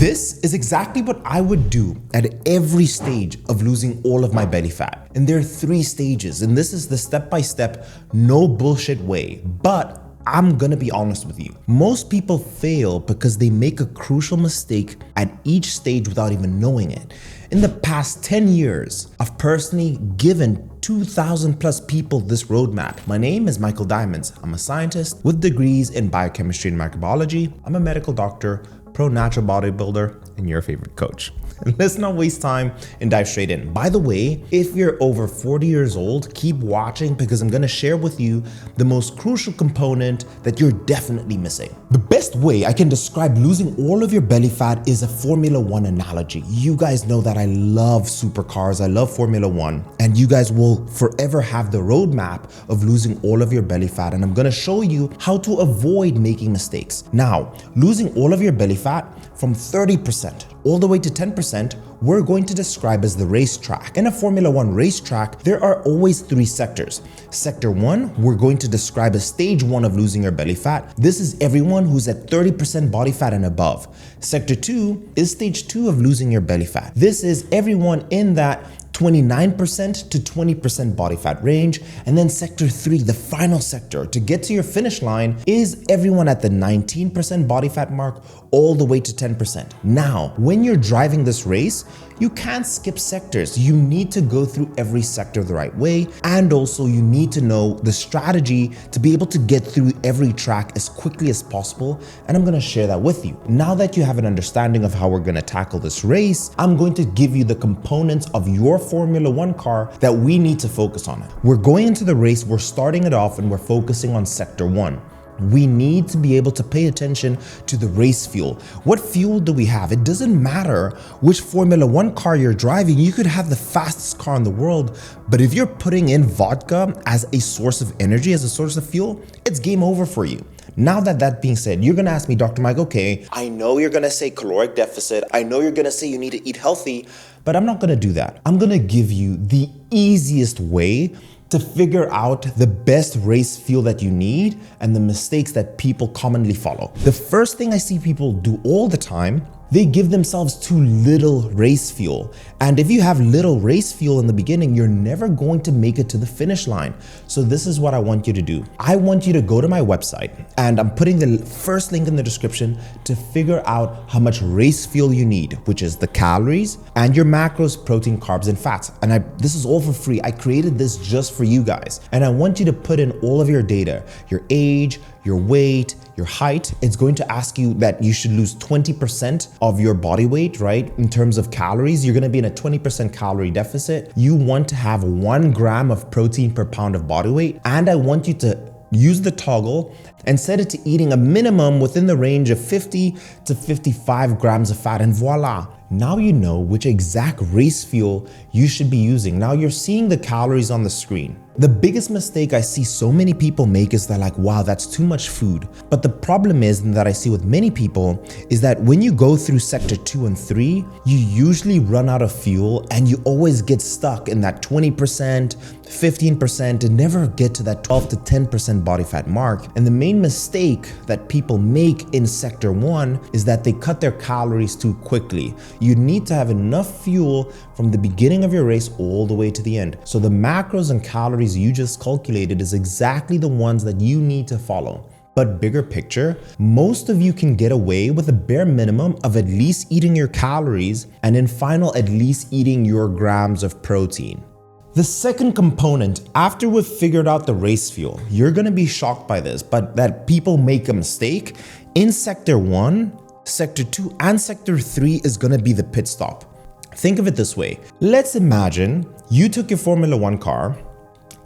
This is exactly what I would do at every stage of losing all of my belly fat. And there are 3 stages, and this is the step-by-step, no bullshit way. But I'm gonna be honest with you. Most people fail because they make a crucial mistake at each stage without even knowing it. In the past 10 years, I've personally given 2,000 plus people this roadmap. My name is Michael Diamonds. I'm a scientist with degrees in biochemistry and microbiology. I'm a medical doctor, pro natural bodybuilder, and your favorite coach. Let's not waste time and dive straight in. By the way, if you're over 40 years old, keep watching because I'm gonna share with you the most crucial component that you're definitely missing. The best way I can describe losing all of your belly fat is a Formula One analogy. You guys know that I love supercars, I love Formula One, and you guys will forever have the roadmap of losing all of your belly fat, and I'm gonna show you how to avoid making mistakes. Now, losing all of your belly fat from 30% all the way to 10%, we're going to describe as the racetrack. In a Formula One racetrack, there are always 3 sectors. Sector 1, we're going to describe as stage 1 of losing your belly fat. This is everyone who's at 30% body fat and above. Sector 2 is stage 2 of losing your belly fat. This is everyone in that 29% to 20% body fat range. And then sector 3, the final sector to get to your finish line, is everyone at the 19% body fat mark all the way to 10%. Now, when you're driving this race, you can't skip sectors. You need to go through every sector the right way. And also you need to know the strategy to be able to get through every track as quickly as possible. And I'm gonna share that with you. Now that you have an understanding of how we're gonna tackle this race, I'm going to give you the components of your Formula One car that we need to focus on. We're going into the race, we're starting it off, and we're focusing on sector 1. We need to be able to pay attention to the race fuel. What fuel do we have? It doesn't matter which Formula One car you're driving. You could have the fastest car in the world, but if you're putting in vodka as a source of energy, as a source of fuel, it's game over for you. Now that being said, you're gonna ask me, Dr. Mike, okay, I know you're gonna say caloric deficit. I know you're gonna say you need to eat healthy, but I'm not gonna do that. I'm gonna give you the easiest way to figure out the best race fuel that you need and the mistakes that people commonly follow. The first thing I see people do all the time, they give themselves too little race fuel. And if you have little race fuel in the beginning, you're never going to make it to the finish line. So this is what I want you to do. I want you to go to my website, and I'm putting the first link in the description to figure out how much race fuel you need, which is the calories and your macros, protein, carbs, and fats. And this is all for free. I created this just for you guys. And I want you to put in all of your data, your age, your weight, your height. It's going to ask you that you should lose 20% of your body weight, right? In terms of calories, you're gonna be in a 20% calorie deficit. You want to have 1 gram of protein per pound of body weight. And I want you to use the toggle and set it to eating a minimum within the range of 50 to 55 grams of fat, and voila. Now you know which exact race fuel you should be using. Now you're seeing the calories on the screen. The biggest mistake I see so many people make is they're like, wow, that's too much food. But the problem is, and that I see with many people, is that when you go through sector 2 and 3, you usually run out of fuel and you always get stuck in that 20%, 15%, and never get to that 12 to 10% body fat mark. And the main mistake that people make in sector 1 is that they cut their calories too quickly. You need to have enough fuel from the beginning of your race all the way to the end. So the macros and calories you just calculated is exactly the ones that you need to follow. But bigger picture, most of you can get away with a bare minimum of at least eating your calories, and in final, at least eating your grams of protein. The second component, after we've figured out the race fuel, you're gonna be shocked by this, but that people make a mistake. In sector 1, sector 2, and sector 3 is gonna be the pit stop. Think of it this way. Let's imagine you took your Formula One car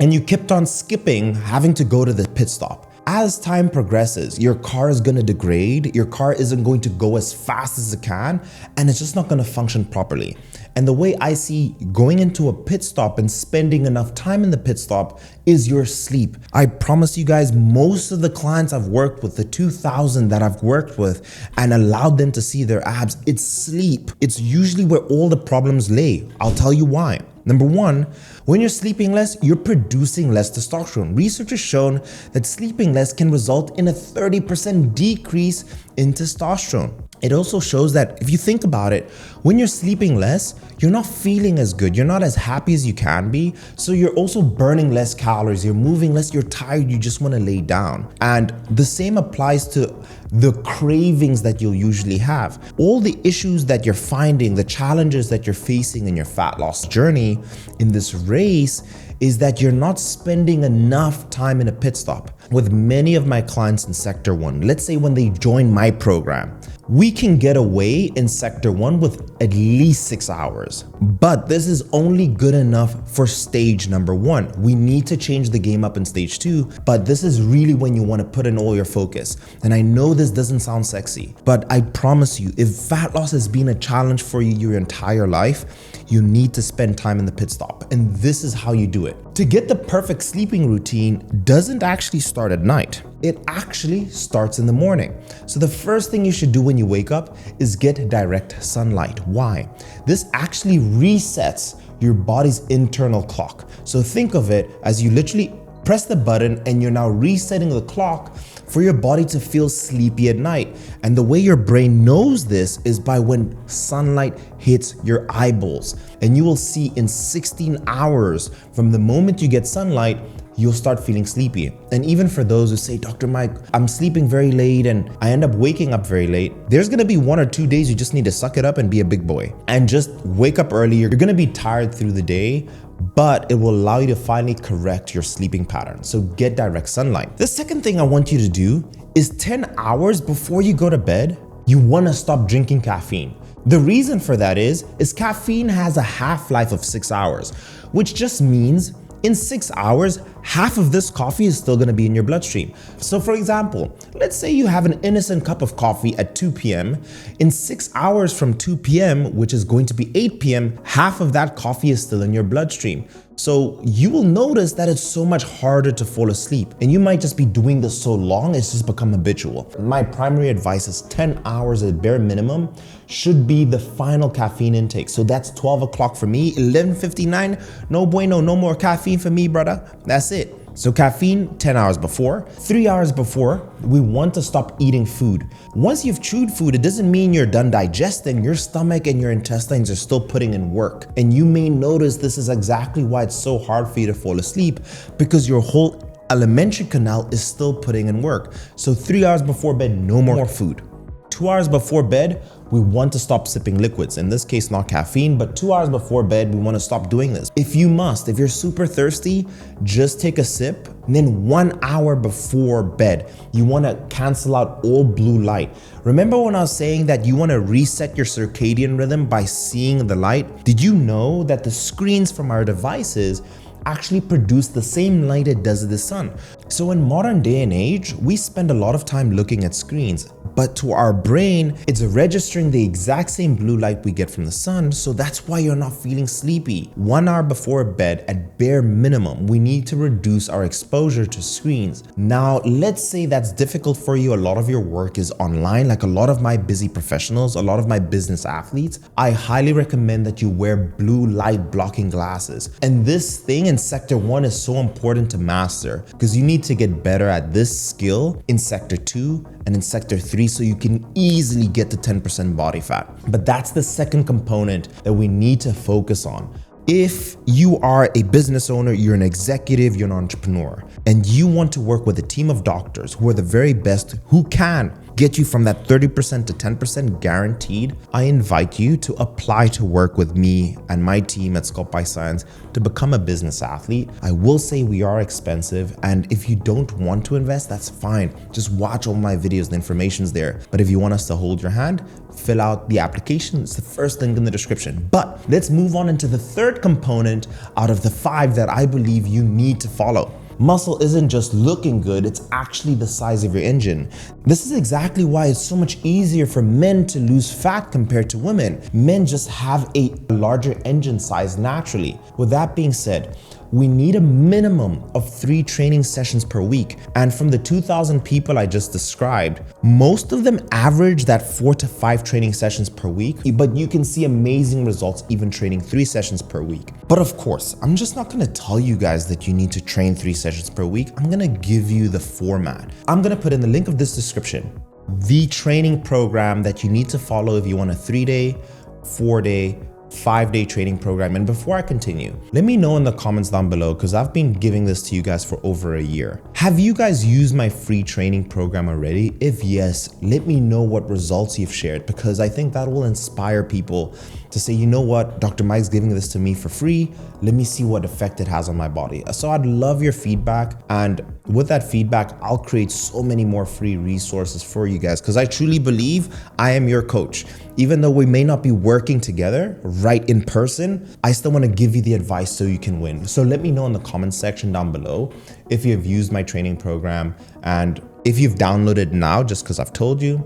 and you kept on skipping having to go to the pit stop. As time progresses, your car is gonna degrade, your car isn't going to go as fast as it can, and it's just not gonna function properly. And the way I see going into a pit stop and spending enough time in the pit stop is your sleep. I promise you guys, most of the clients I've worked with, the 2,000 that I've worked with and allowed them to see their abs, it's sleep. It's usually where all the problems lay. I'll tell you why. Number 1, when you're sleeping less, you're producing less testosterone. Research has shown that sleeping less can result in a 30% decrease in testosterone. It also shows that if you think about it, when you're sleeping less, you're not feeling as good. You're not as happy as you can be. So you're also burning less calories. You're moving less. You're tired. You just want to lay down. And the same applies to the cravings that you'll usually have. All the issues that you're finding, the challenges that you're facing in your fat loss journey in this race is that you're not spending enough time in a pit stop. With many of my clients in Sector 1, let's say when they join my program, we can get away in Sector 1 with at least 6 hours. But this is only good enough for stage number 1. We need to change the game up in stage 2, but this is really when you want to put in all your focus. And I know this doesn't sound sexy, but I promise you, if fat loss has been a challenge for you your entire life, you need to spend time in the pit stop. And this is how you do it. To get the perfect sleeping routine doesn't actually start at night. It actually starts in the morning. So the first thing you should do when you wake up is get direct sunlight. Why? This actually resets your body's internal clock. So think of it as you literally press the button and you're now resetting the clock for your body to feel sleepy at night. And the way your brain knows this is by when sunlight hits your eyeballs. And you will see in 16 hours from the moment you get sunlight, you'll start feeling sleepy. And even for those who say, Dr. Mike, I'm sleeping very late and I end up waking up very late, there's gonna be 1 or 2 days you just need to suck it up and be a big boy and just wake up early. You're gonna be tired through the day, but it will allow you to finally correct your sleeping pattern. So get direct sunlight. The second thing I want you to do is 10 hours before you go to bed, you wanna stop drinking caffeine. The reason for that is caffeine has a half-life of 6 hours, which just means in 6 hours, half of this coffee is still gonna be in your bloodstream. So for example, let's say you have an innocent cup of coffee at 2 p.m. In 6 hours from 2 p.m., which is going to be 8 p.m., half of that coffee is still in your bloodstream. So you will notice that it's so much harder to fall asleep. And you might just be doing this so long, it's just become habitual. My primary advice is 10 hours at bare minimum should be the final caffeine intake. So that's 12 o'clock for me, 11:59, no bueno, no more caffeine for me, brother. That's it. So caffeine 10 hours before. 3 hours before, we want to stop eating food. Once you've chewed food, it doesn't mean you're done digesting. Your stomach and your intestines are still putting in work. And you may notice this is exactly why it's so hard for you to fall asleep, because your whole alimentary canal is still putting in work. So 3 hours before bed, no more food. 2 hours before bed, we want to stop sipping liquids. In this case, not caffeine, but 2 hours before bed, we want to stop doing this. If you're super thirsty, just take a sip. And then 1 hour before bed, you want to cancel out all blue light. Remember when I was saying that you want to reset your circadian rhythm by seeing the light? Did you know that the screens from our devices actually produce the same light it does the sun? So in modern day and age, we spend a lot of time looking at screens, but to our brain, it's registering the exact same blue light we get from the sun, so that's why you're not feeling sleepy. 1 hour before bed, at bare minimum, we need to reduce our exposure to screens. Now, let's say that's difficult for you. A lot of your work is online, like a lot of my busy professionals, a lot of my business athletes. I highly recommend that you wear blue light blocking glasses. And this thing in Sector 1 is so important to master because you need to get better at this skill in Sector 2 and in Sector 3 so you can easily get to 10% body fat. But that's the second component that we need to focus on. If you are a business owner, you're an executive, you're an entrepreneur, and you want to work with a team of doctors who are the very best, who can get you from that 30% to 10% guaranteed, I invite you to apply to work with me and my team at Sculpt by Science to become a business athlete. I will say we are expensive, and if you don't want to invest, that's fine. Just watch all my videos, the information's there. But if you want us to hold your hand, fill out the application. It's the first link in the description. But let's move on into the third component out of the 5 that I believe you need to follow. Muscle isn't just looking good, it's actually the size of your engine. This is exactly why it's so much easier for men to lose fat compared to women. Men just have a larger engine size naturally. With that being said, we need a minimum of 3 training sessions per week. And from the 2,000 people I just described, most of them average that 4 to 5 training sessions per week, but you can see amazing results even training 3 sessions per week. But of course, I'm just not gonna tell you guys that you need to train 3 sessions per week. I'm gonna give you the format. I'm gonna put in the link of this description. the training program that you need to follow if you want a 3-day, 4-day, 5-day training program. And before I continue, let me know in the comments down below, because I've been giving this to you guys for over a year. Have you guys used my free training program already? If yes, let me know what results you've shared, because I think that will inspire people to say, you know what, Dr. Mike's giving this to me for free. Let me see what effect it has on my body. So I'd love your feedback. And with that feedback, I'll create so many more free resources for you guys, because I truly believe I am your coach. Even though we may not be working together right in person, I still want to give you the advice so you can win. So let me know in the comments section down below if you've used my training program, and if you've downloaded now, just because I've told you,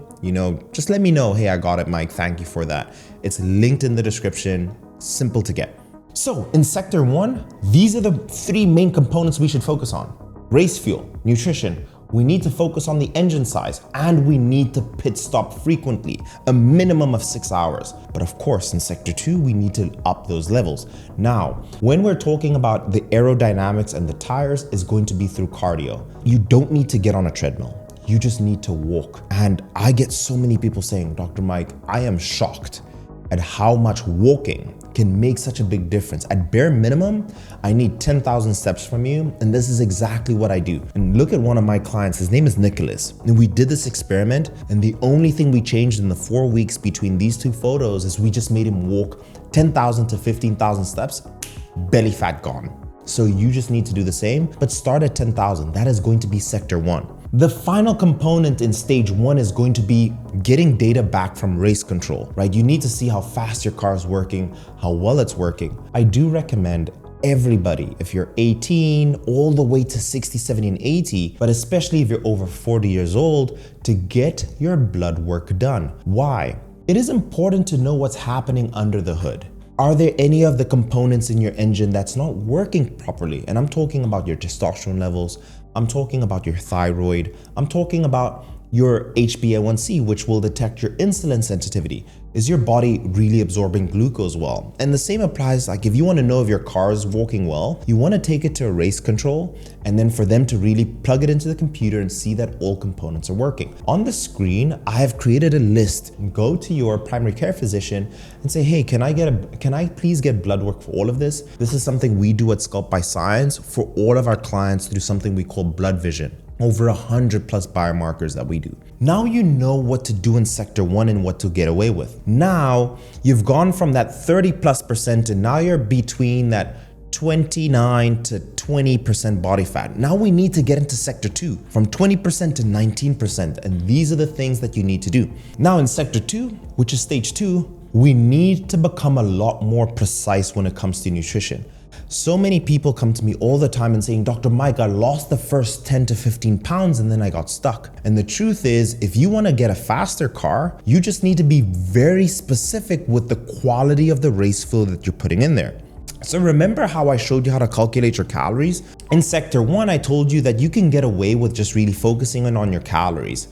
just let me know, hey, I got it, Mike, thank you for that. It's linked in the description, simple to get. So in sector 1, these are the 3 main components we should focus on. Race fuel, nutrition. We need to focus on the engine size, and we need to pit stop frequently, a minimum of 6 hours. But of course, in sector 2, we need to up those levels. Now, when we're talking about the aerodynamics and the tires, is going to be through cardio. You don't need to get on a treadmill. You just need to walk. And I get so many people saying, Dr. Mike, I am shocked at how much walking can make such a big difference. At bare minimum, I need 10,000 steps from you, and this is exactly what I do. And look at one of my clients, his name is Nicholas, and we did this experiment, and the only thing we changed in the 4 weeks between these 2 photos is we just made him walk 10,000 to 15,000 steps, belly fat gone. So you just need to do the same, but start at 10,000. That is going to be sector 1. The final component in stage 1 is going to be getting data back from race control, right? You need to see how fast your car is working, how well it's working. I do recommend everybody, if you're 18 all the way to 60, 70, and 80, but especially if you're over 40 years old, to get your blood work done. Why? It is important to know what's happening under the hood. Are there any of the components in your engine that's not working properly? And I'm talking about your testosterone levels. I'm talking about your thyroid. I'm talking about your HbA1c, which will detect your insulin sensitivity. Is your body really absorbing glucose well? And the same applies, like if you want to know if your car is walking well, you want to take it to a race control, and then for them to really plug it into the computer and see that all components are working. On the screen, I have created a list. Go to your primary care physician and say, hey, can I please get blood work for all of this? This is something we do at Sculpt by Science for all of our clients through something we call blood vision. Over 100 plus biomarkers that we do. Now you know what to do in sector 1 and what to get away with. Now you've gone from that 30+% and now you're between that 29 to 20% body fat. Now we need to get into sector 2 from 20% to 19%. And these are the things that you need to do. Now in sector 2, which is stage 2, we need to become a lot more precise when it comes to nutrition. So many people come to me all the time and saying, Dr. Mike, I lost the first 10 to 15 pounds and then I got stuck. And the truth is, if you want to get a faster car, you just need to be very specific with the quality of the race fuel that you're putting in there. So remember how I showed you how to calculate your calories? In sector 1, I told you that you can get away with just really focusing on your calories.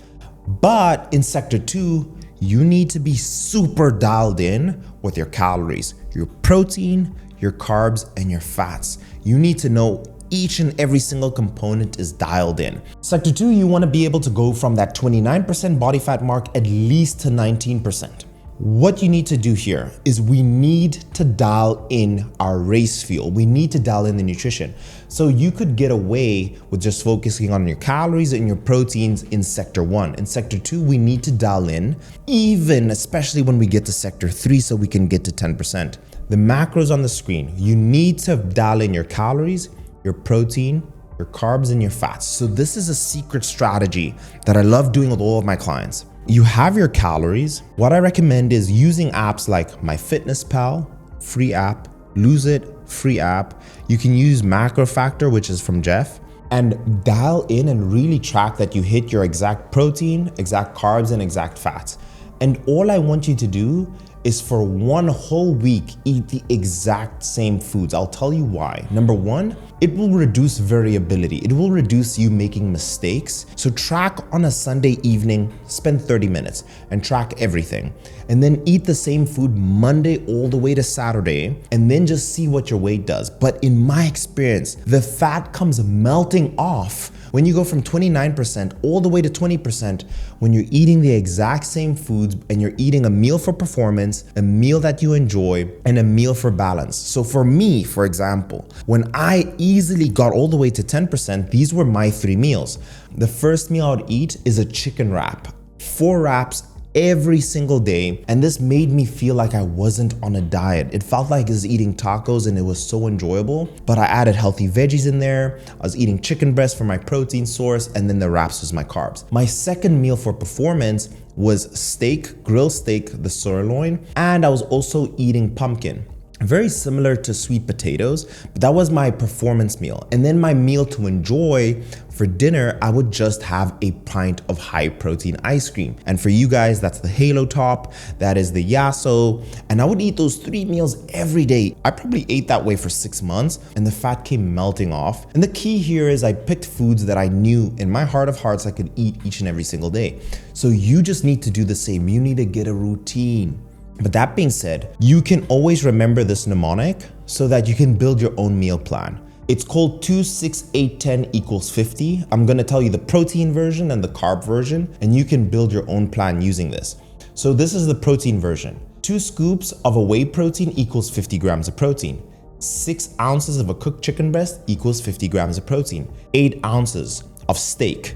But in sector 2, you need to be super dialed in with your calories, your protein, your carbs, and your fats. You need to know each and every single component is dialed in. Sector 2, you want to be able to go from that 29% body fat mark at least to 19%. What you need to do here is we need to dial in our race fuel. We need to dial in the nutrition. So you could get away with just focusing on your calories and your proteins in sector 1. In sector 2, we need to dial in, especially when we get to sector 3, so we can get to 10%. The macros on the screen, you need to dial in your calories, your protein, your carbs, and your fats. So this is a secret strategy that I love doing with all of my clients. You have your calories. What I recommend is using apps like MyFitnessPal, free app, Lose It, free app. You can use Macro Factor, which is from Jeff, and dial in and really track that you hit your exact protein, exact carbs, and exact fats. And all I want you to do is for one whole week, eat the exact same foods. I'll tell you why. Number one, it will reduce variability. It will reduce you making mistakes. So track on a Sunday evening, spend 30 minutes and track everything. And then eat the same food Monday all the way to Saturday, and then just see what your weight does. But in my experience, the fat comes melting off when you go from 29% all the way to 20% when you're eating the exact same foods and you're eating a meal for performance, a meal that you enjoy, and a meal for balance. So for me, for example, when I easily got all the way to 10%, these were my 3 meals. The first meal I would eat is a chicken wrap, 4 wraps every single day, and this made me feel like I wasn't on a diet. It felt like I was eating tacos and it was so enjoyable, but I added healthy veggies in there. I was eating chicken breast for my protein source, and then the wraps was my carbs. My second meal for performance was steak, grilled steak, the sirloin, and I was also eating pumpkin. Very similar to sweet potatoes, but that was my performance meal. And then my meal to enjoy for dinner, I would just have a pint of high protein ice cream. And for you guys, that's the Halo Top, that is the Yasso. And I would eat those 3 meals every day. I probably ate that way for 6 months and the fat came melting off. And the key here is I picked foods that I knew in my heart of hearts I could eat each and every single day. So you just need to do the same. You need to get a routine. But that being said, you can always remember this mnemonic so that you can build your own meal plan. It's called 2, 6, 8, 10 equals 50. I'm gonna tell you the protein version and the carb version, and you can build your own plan using this. So this is the protein version. 2 scoops of a whey protein equals 50 grams of protein. 6 ounces of a cooked chicken breast equals 50 grams of protein. 8 ounces of steak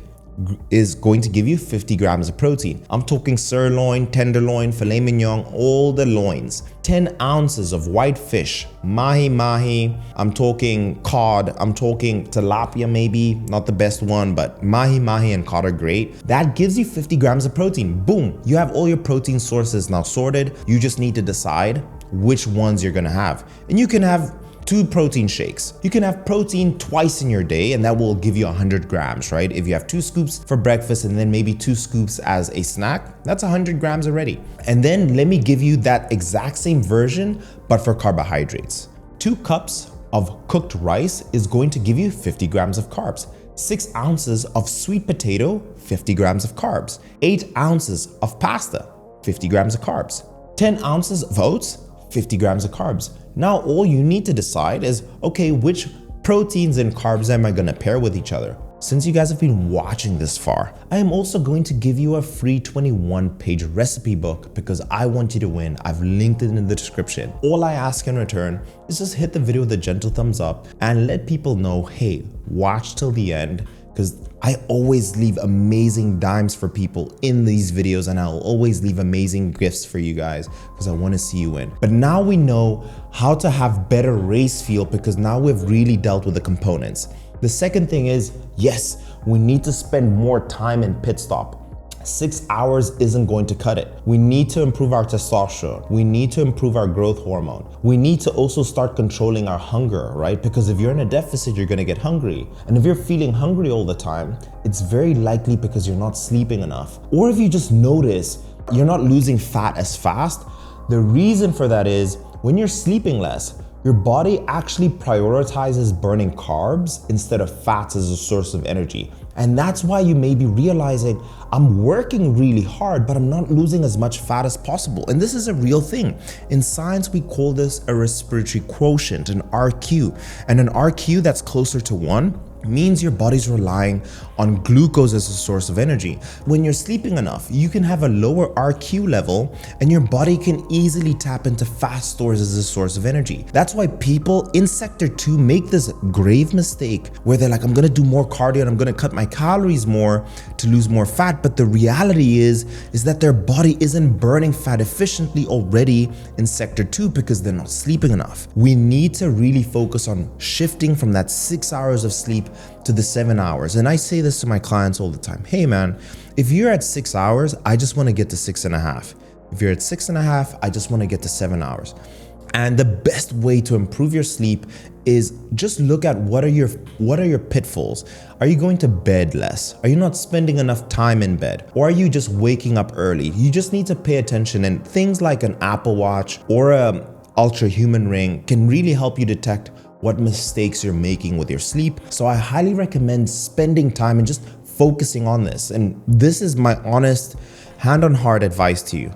is going to give you 50 grams of protein. I'm talking sirloin, tenderloin, filet mignon, all the loins. 10 ounces of white fish, mahi, I'm talking cod, I'm talking tilapia maybe, not the best one, but mahi and cod are great. That gives you 50 grams of protein. Boom, you have all your protein sources now sorted. You just need to decide which ones you're gonna have. And you can have 2 protein shakes. You can have protein twice in your day and that will give you 100 grams, right? If you have 2 scoops for breakfast and then maybe 2 scoops as a snack, that's 100 grams already. And then let me give you that exact same version, but for carbohydrates. 2 cups of cooked rice is going to give you 50 grams of carbs. 6 ounces of sweet potato, 50 grams of carbs. 8 ounces of pasta, 50 grams of carbs. 10 ounces of oats, 50 grams of carbs. Now all you need to decide is, okay, which proteins and carbs am I gonna pair with each other? Since you guys have been watching this far, I am also going to give you a free 21-page recipe book because I want you to win. I've linked it in the description. All I ask in return is just hit the video with a gentle thumbs up and let people know, hey, watch till the end, because I always leave amazing dimes for people in these videos and I'll always leave amazing gifts for you guys because I want to see you win. But now we know how to have better race feel because now we've really dealt with the components. The second thing is, yes, we need to spend more time in pit stop. 6 hours isn't going to cut it. We need to improve our testosterone. We need to improve our growth hormone. We need to also start controlling our hunger, right? Because if you're in a deficit, you're gonna get hungry. And if you're feeling hungry all the time, it's very likely because you're not sleeping enough. Or if you just notice you're not losing fat as fast, the reason for that is when you're sleeping less, your body actually prioritizes burning carbs instead of fats as a source of energy. And that's why you may be realizing I'm working really hard, but I'm not losing as much fat as possible. And this is a real thing. In science, we call this a respiratory quotient, an RQ. And an RQ that's closer to 1 means your body's relying on glucose as a source of energy. When you're sleeping enough, you can have a lower RQ level and your body can easily tap into fat stores as a source of energy. That's why people in sector 2 make this grave mistake where they're like, I'm gonna do more cardio and I'm gonna cut my calories more to lose more fat. But the reality is that their body isn't burning fat efficiently already in sector 2 because they're not sleeping enough. We need to really focus on shifting from that 6 hours of sleep to the 7 hours. And I say this to my clients all the time. Hey man, if you're at 6 hours, I just want to get to 6.5. If you're at 6.5, I just want to get to 7 hours. And the best way to improve your sleep is just look at what are your pitfalls. Are you going to bed less? Are you not spending enough time in bed? Or are you just waking up early? You just need to pay attention, and things like an Apple Watch or a Ultra Human Ring can really help you detect what mistakes you're making with your sleep. So I highly recommend spending time and just focusing on this. And this is my honest, hand on heart advice to you.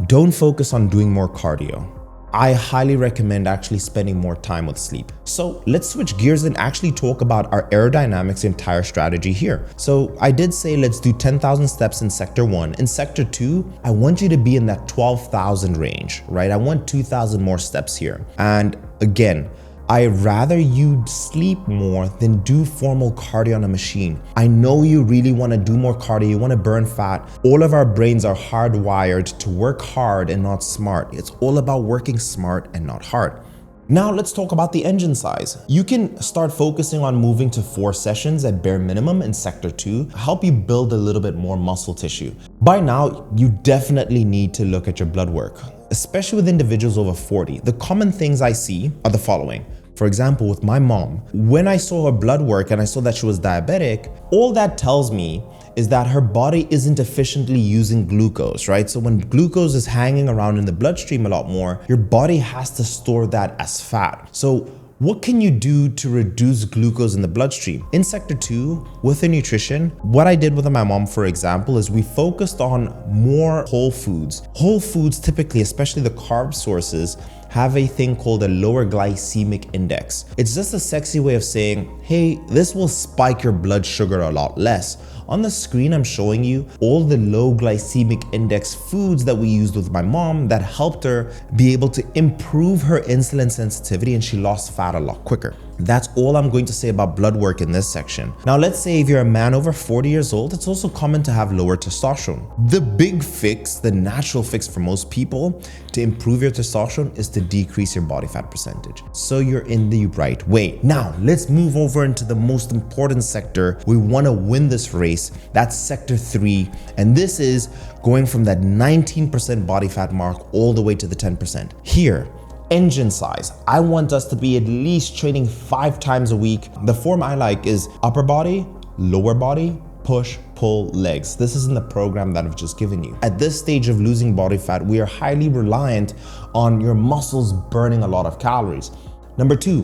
Don't focus on doing more cardio. I highly recommend actually spending more time with sleep. So let's switch gears and actually talk about our aerodynamics entire strategy here. So I did say let's do 10,000 steps in sector 1. In sector 2, I want you to be in that 12,000 range, right? I want 2,000 more steps here. And again, I'd rather you sleep more than do formal cardio on a machine. I know you really want to do more cardio, you want to burn fat. All of our brains are hardwired to work hard and not smart. It's all about working smart and not hard. Now let's talk about the engine size. You can start focusing on moving to 4 sessions at bare minimum in sector 2, help you build a little bit more muscle tissue. By now, you definitely need to look at your blood work, especially with individuals over 40. The common things I see are the following. For example, with my mom, when I saw her blood work and I saw that she was diabetic, all that tells me is that her body isn't efficiently using glucose, right? So when glucose is hanging around in the bloodstream a lot more, your body has to store that as fat. So what can you do to reduce glucose in the bloodstream? In sector 2, with the nutrition, what I did with my mom, for example, is we focused on more whole foods. Whole foods typically, especially the carb sources, have a thing called a lower glycemic index. It's just a sexy way of saying, hey, this will spike your blood sugar a lot less. On the screen, I'm showing you all the low glycemic index foods that we used with my mom that helped her be able to improve her insulin sensitivity, and she lost fat a lot quicker. That's all I'm going to say about blood work in this section. Now, let's say if you're a man over 40 years old, it's also common to have lower testosterone. The big fix, the natural fix for most people to improve your testosterone is to decrease your body fat percentage. So you're in the right way. Now, let's move over into the most important sector. We want to win this race. That's sector 3. And this is going from that 19% body fat mark all the way to the 10%. Here, engine size. I want us to be at least training 5 times a week. The form I like is upper body, lower body, push, pull, legs. This is in the program that I've just given you. At this stage of losing body fat, we are highly reliant on your muscles burning a lot of calories. Number 2,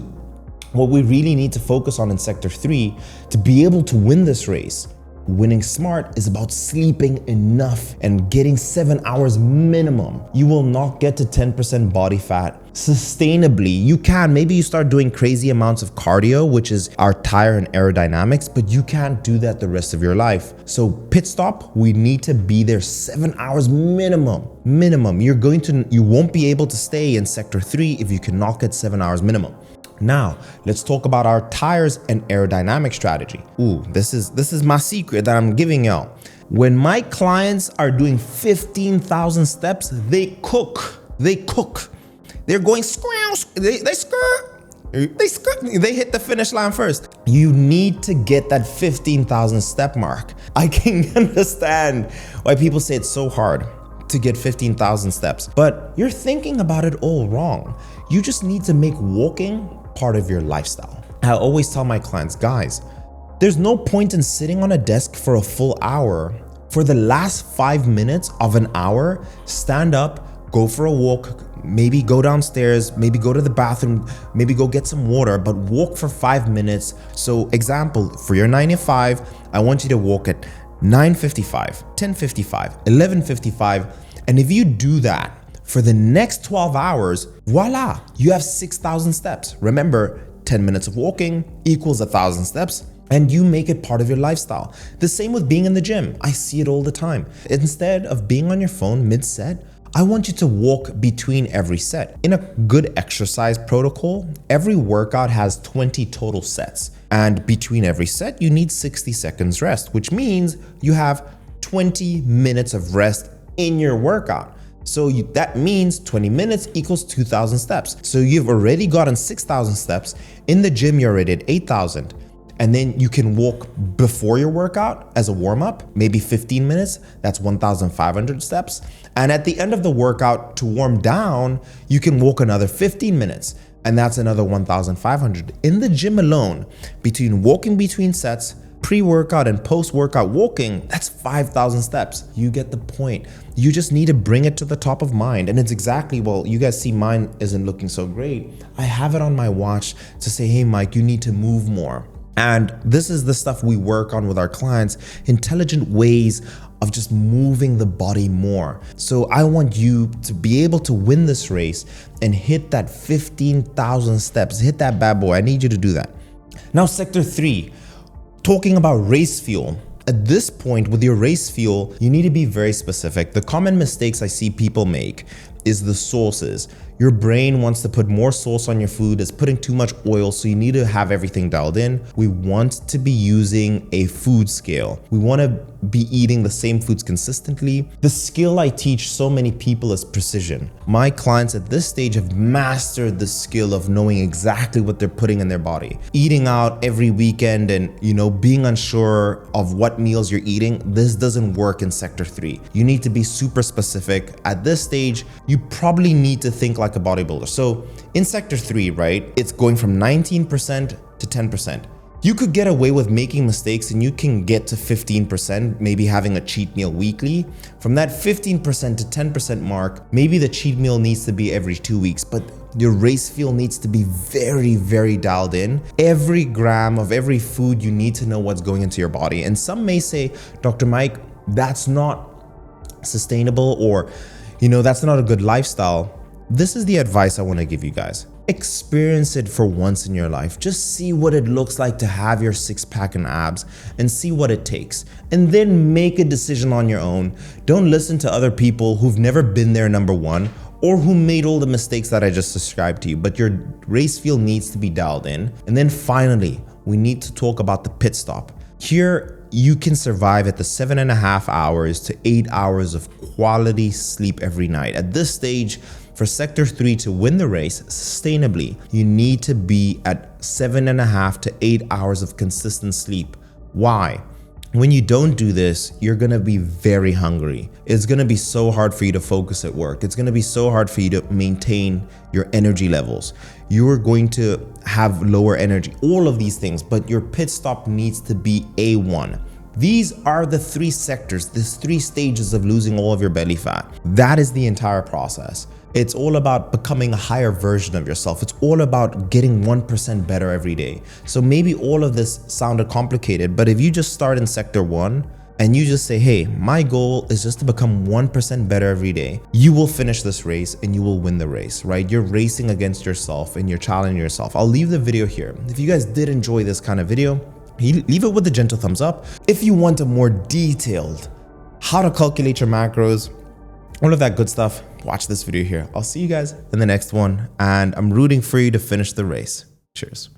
what we really need to focus on in sector 3 to be able to win this race. Winning smart is about sleeping enough and getting 7 hours minimum. You will not get to 10% body fat sustainably. You can, maybe you start doing crazy amounts of cardio, which is our tire and aerodynamics, but you can't do that the rest of your life. So pit stop, we need to be there 7 hours minimum. You won't be able to stay in sector 3 if you cannot get 7 hours minimum. Now, let's talk about our tires and aerodynamic strategy. Ooh, this is my secret that I'm giving y'all. When my clients are doing 15,000 steps, they cook. They're going they hit the finish line first. You need to get that 15,000 step mark. I can understand why people say it's so hard to get 15,000 steps, but you're thinking about it all wrong. You just need to make walking part of your lifestyle. I always tell my clients, guys, there's no point in sitting on a desk for a full hour. For the last 5 minutes of an hour, stand up, go for a walk, maybe go downstairs, maybe go to the bathroom, maybe go get some water, but walk for 5 minutes. So example, for your 9 to 5, I want you to walk at 9:55, 10:55, 11:55. And if you do that for the next 12 hours, voila, you have 6,000 steps. Remember, 10 minutes of walking equals 1,000 steps, and you make it part of your lifestyle. The same with being in the gym. I see it all the time. Instead of being on your phone mid-set, I want you to walk between every set. In a good exercise protocol, every workout has 20 total sets. And between every set, you need 60 seconds rest, which means you have 20 minutes of rest in your workout. So that means 20 minutes equals 2,000 steps. So you've already gotten 6,000 steps. In the gym, you're already at 8,000. And then you can walk before your workout as a warm-up, maybe 15 minutes, that's 1,500 steps. And at the end of the workout to warm down, you can walk another 15 minutes, and that's another 1,500. In the gym alone, between walking between sets, pre-workout and post-workout walking, that's 5,000 steps. You get the point. You just need to bring it to the top of mind. And it's exactly, well, you guys see mine isn't looking so great. I have it on my watch to say, hey, Mike, you need to move more. And this is the stuff we work on with our clients, intelligent ways of just moving the body more. So I want you to be able to win this race and hit that 15,000 steps, hit that bad boy. I need you to do that. Now, sector 3, talking about race fuel. At this point with your race fuel, you need to be very specific. The common mistakes I see people make is the sauces. Your brain wants to put more sauce on your food, it's putting too much oil, so you need to have everything dialed in. We want to be using a food scale. We want to be eating the same foods consistently. The skill I teach so many people is precision. My clients at this stage have mastered the skill of knowing exactly what they're putting in their body. Eating out every weekend and, being unsure of what meals you're eating, this doesn't work in sector 3. You need to be super specific. At this stage, you probably need to think like a bodybuilder. So in sector 3, right, it's going from 19% to 10%. You could get away with making mistakes and you can get to 15%, maybe having a cheat meal weekly. From that 15% to 10% mark, maybe the cheat meal needs to be every 2 weeks, but your race fuel needs to be very, very dialed in. Every gram of every food, you need to know what's going into your body. And some may say, Dr. Mike, that's not sustainable, or, that's not a good lifestyle. This is the advice I want to give you guys. Experience it for once in your life. Just see what it looks like to have your six-pack and abs and see what it takes. And then make a decision on your own. Don't listen to other people who've never been there, number one, or who made all the mistakes that I just described to you. But your race fuel needs to be dialed in. And then finally, we need to talk about the pit stop. Here, you can survive at the 7.5 hours to 8 hours of quality sleep every night. At this stage, for sector 3 to win the race sustainably, you need to be at 7.5 to 8 hours of consistent sleep. Why? When you don't do this, you're gonna be very hungry. It's gonna be so hard for you to focus at work. It's gonna be so hard for you to maintain your energy levels. You're going to have lower energy, all of these things, but your pit stop needs to be A1. These are the 3 sectors, these 3 stages of losing all of your belly fat. That is the entire process. It's all about becoming a higher version of yourself. It's all about getting 1% better every day. So maybe all of this sounded complicated, but if you just start in sector 1 and you just say, hey, my goal is just to become 1% better every day, you will finish this race and you will win the race, right? You're racing against yourself and you're challenging yourself. I'll leave the video here. If you guys did enjoy this kind of video, leave it with a gentle thumbs up. If you want a more detailed how to calculate your macros, all of that good stuff, watch this video here. I'll see you guys in the next one, and I'm rooting for you to finish the race. Cheers.